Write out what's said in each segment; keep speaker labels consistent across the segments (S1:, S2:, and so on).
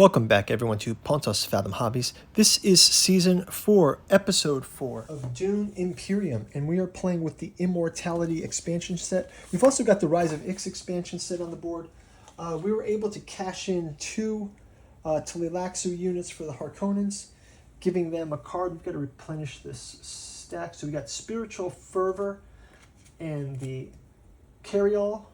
S1: Welcome back, everyone, to Pontos Fathom Hobbies. This is Season 4, Episode 4 of Dune Imperium, and we are playing with the Immortality expansion set. We've also got the Rise of Ix expansion set on the board. We were able to cash in 2 Tleilax units for the Harkonnens, giving them a card. We've got to replenish this stack. So we got Spiritual Fervor and the Carryall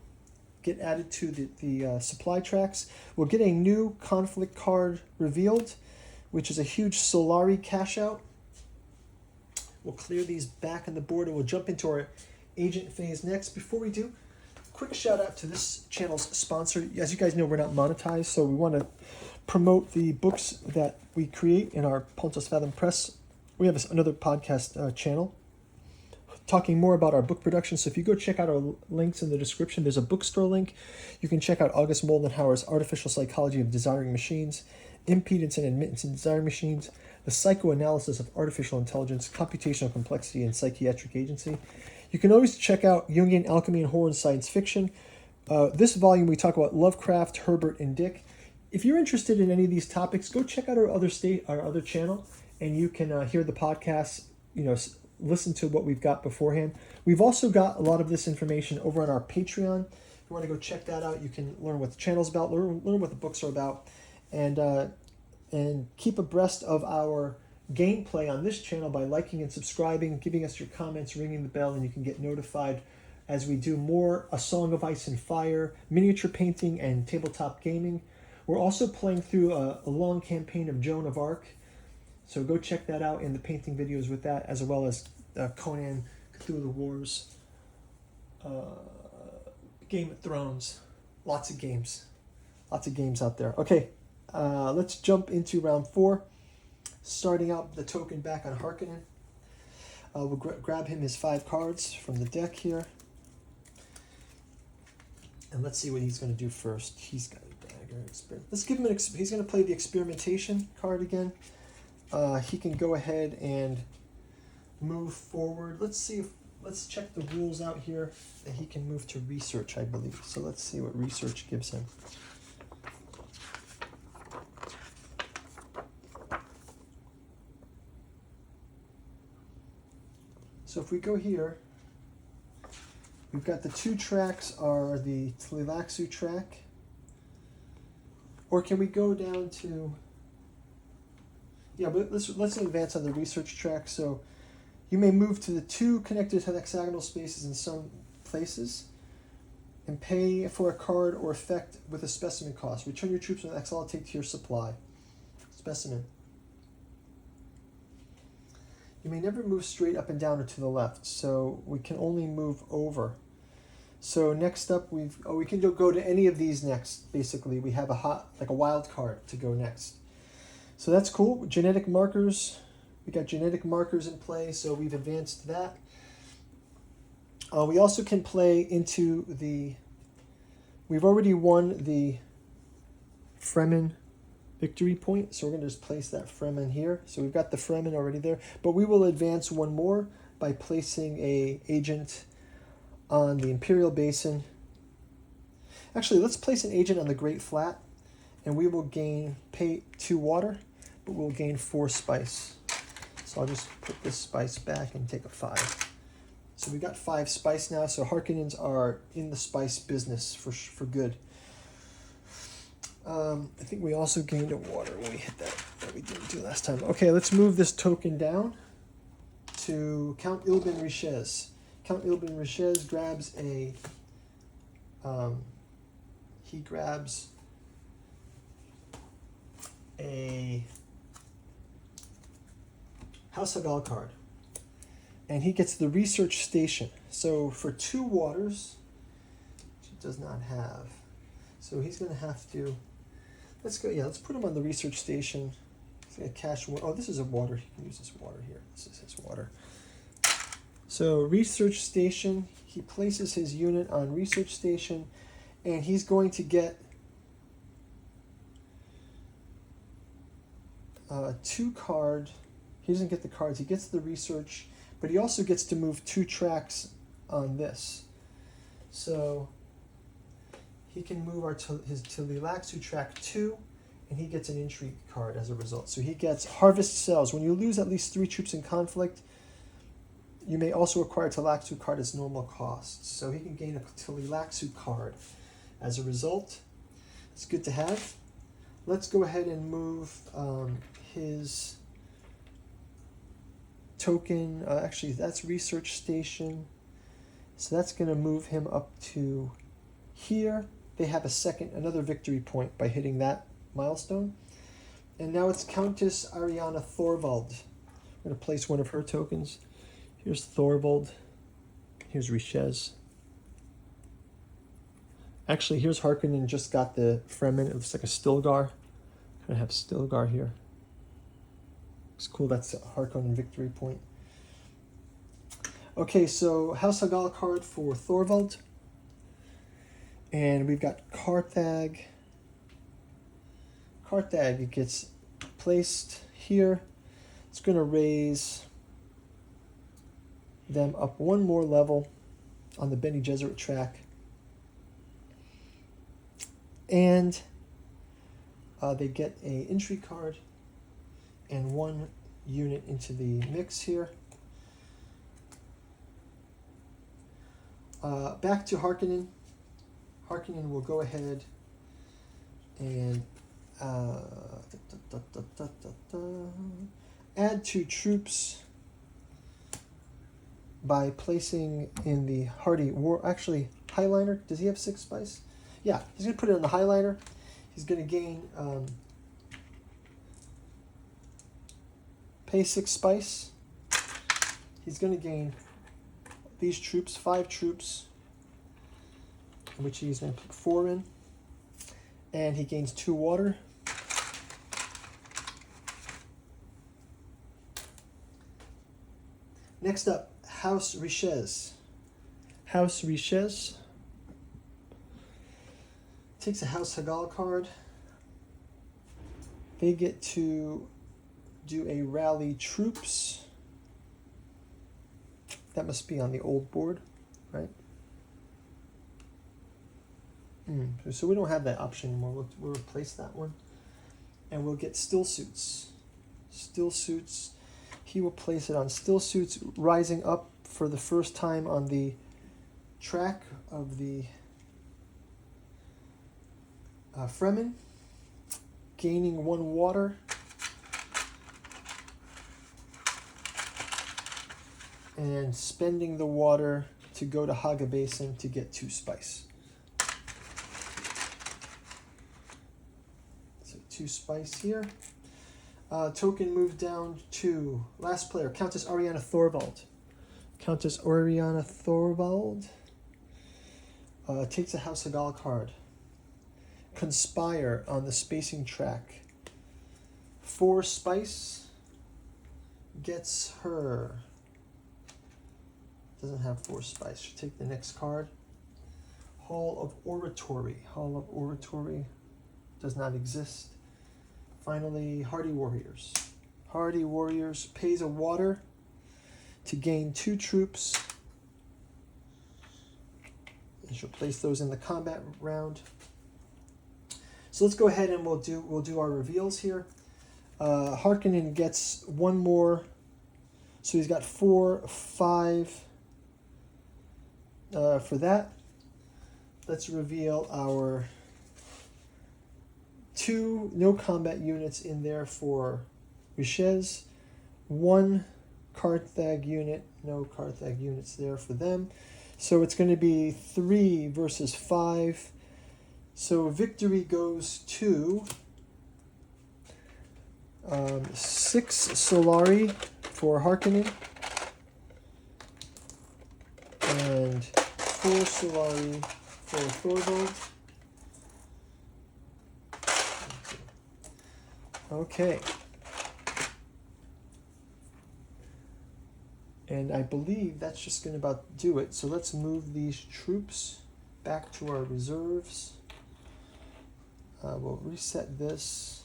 S1: get added to the supply tracks. We'll get a new conflict card revealed, which is a huge Solari cash out. We'll clear these back on the board and we'll jump into our agent phase next. Before we do, quick shout out to this channel's sponsor. As you guys know, we're not monetized, so we want to promote the books that we create in our Pontos Fathom Press. We have another podcast channel talking more about our book production. So if you go check out our links in the description, there's a bookstore link. You can check out August Moldenhauer's Artificial Psychology of Desiring Machines, Impedance and Admittance in Desiring Machines, The Psychoanalysis of Artificial Intelligence, Computational Complexity, and Psychiatric Agency. You can always check out Jungian Alchemy and Horror and Science Fiction. This volume we talk about Lovecraft, Herbert, and Dick. If you're interested in any of these topics, go check out our other channel, and you can hear the podcasts, listen to what we've got beforehand. We've also got a lot of this information over on our Patreon. If you want to go check that out, you can learn what the channel's about, learn what the books are about, and keep abreast of our gameplay on this channel by liking and subscribing, giving us your comments, ringing the bell, and you can get notified as we do more A Song of Ice and Fire, miniature painting, and tabletop gaming. We're also playing through a long campaign of Joan of Arc, so go check that out in the painting videos with that, as well as Conan, Cthulhu Wars, Game of Thrones, lots of games out there. Okay, let's jump into round 4, starting out the token back on Harkonnen. We'll grab him his 5 cards from the deck here, and let's see what he's going to do first. He's got a dagger. Let's give him he's going to play the experimentation card again. He can go ahead and move forward. Let's check the rules out here. That he can move to research, I believe. So let's see what research gives him. So if we go here, we've got the 2 tracks are the Tleilaxu track. Or can we go down to... Yeah, but let's advance on the research track. So you may move to the 2 connected hexagonal spaces in some places and pay for a card or effect with a specimen cost. Return your troops and exaltate to your supply. Specimen. You may never move straight up and down or to the left, so we can only move over. So next up, we can go to any of these next. Basically, we have a wild card to go next. So that's cool. Genetic markers. We got genetic markers in play, so we've advanced that. We also can play into the... We've already won the Fremen victory point, so we're going to just place that Fremen here. So we've got the Fremen already there, but we will advance one more by placing a agent on the Imperial Basin. Actually, let's place an agent on the Great Flat, and we will pay 2 water, but we'll gain 4 spice. So I'll just put this spice back and take a 5. So we got 5 spice now, so Harkonnens are in the spice business for good. I think we also gained a water when we hit that we didn't do last time. Okay, let's move this token down to Count Ilbin Richez. Count Ilbin Richez grabs he grabs a House Hagal card, and he gets the research station. So for 2 waters, which he does not have, so he's going to have to, let's put him on the research station. He's going to cash one. Oh, this is a water. He can use this water here. This is his water. So research station, he places his unit on research station, and he's going to get 2 card. He doesn't get the cards. He gets the research, but he also gets to move 2 tracks on this. So he can move his Tleilaxu track 2 and he gets an intrigue card as a result. So he gets Harvest Cells. When you lose at least 3 troops in conflict, you may also acquire Tleilax card as normal cost. So he can gain a Tleilax card as a result. It's good to have. Let's go ahead and move his token. Actually, that's Research Station. So that's going to move him up to here. They have another victory point by hitting that milestone. And now it's Countess Ariana Thorvald. I'm going to place one of her tokens. Here's Thorvald. Here's Richez. Actually, here's Harkonnen, just got the Fremen. It looks like a Stilgar. I have Stilgar here. It's cool, that's a Harkonnen victory point. Okay, so House Hagal card for Thorvald. And we've got Carthag. Carthag, it gets placed here. It's going to raise them up one more level on the Bene Gesserit track. And they get a intrigue card and 1 unit into the mix here. Back to Harkonnen. Harkonnen will go ahead and add 2 troops by placing in the Hardy War. Actually, Highliner. Does he have 6 spice? Yeah, he's going to put it on the Highliner. He's going to gain pay 6 spice. He's going to gain these troops, 5 troops, which he's going to put 4 in. And he gains 2 water. Next up, House Richez. House Richez takes a House Hagal card. They get to do a rally troops. That must be on the old board, right? So we don't have that option anymore. We'll replace that one. And we'll get Still Suits. Still Suits. He will place it on Still Suits, rising up for the first time on the track of the Fremen, gaining 1 water. And spending the water to go to Haga Basin to get 2 spice. So 2 spice here. Token moved down to last player, Countess Ariana Thorvald. Countess Ariana Thorvald takes a House Hagal card. Conspire on the spacing track. 4 spice gets her. Doesn't have 4 spice. Should take the next card. Hall of Oratory. Hall of Oratory does not exist. Finally, Hardy Warriors. Hardy Warriors pays a water to gain 2 troops. And she'll place those in the combat round. So let's go ahead and we'll do our reveals here. Harkonnen gets 1 more. So he's got 4, 5 for that. Let's reveal our 2 no combat units in there for Richez. 1 Carthag unit, no Carthag units there for them. So it's going to be 3 versus 5. So victory goes to 6 Solari for Harkonnen and 4 Solari for Thorvald. Okay. And I believe that's just going to about do it. So let's move these troops back to our reserves. We'll reset this.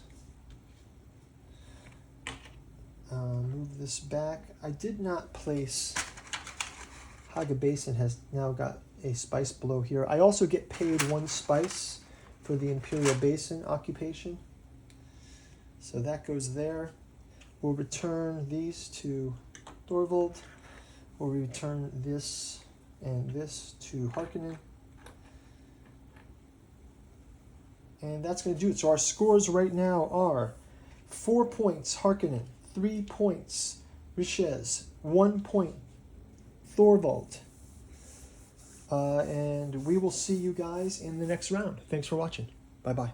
S1: Move this back. I did not place... Haga Basin has now got a spice below here. I also get paid 1 spice for the Imperial Basin occupation. So that goes there. We'll return these to Thorvald. We'll return this and this to Harkonnen. And that's going to do it. So our scores right now are 4 points Harkonnen, 3 points Riches, 1 point Thorvald. And we will see you guys in the next round. Thanks for watching. Bye-bye.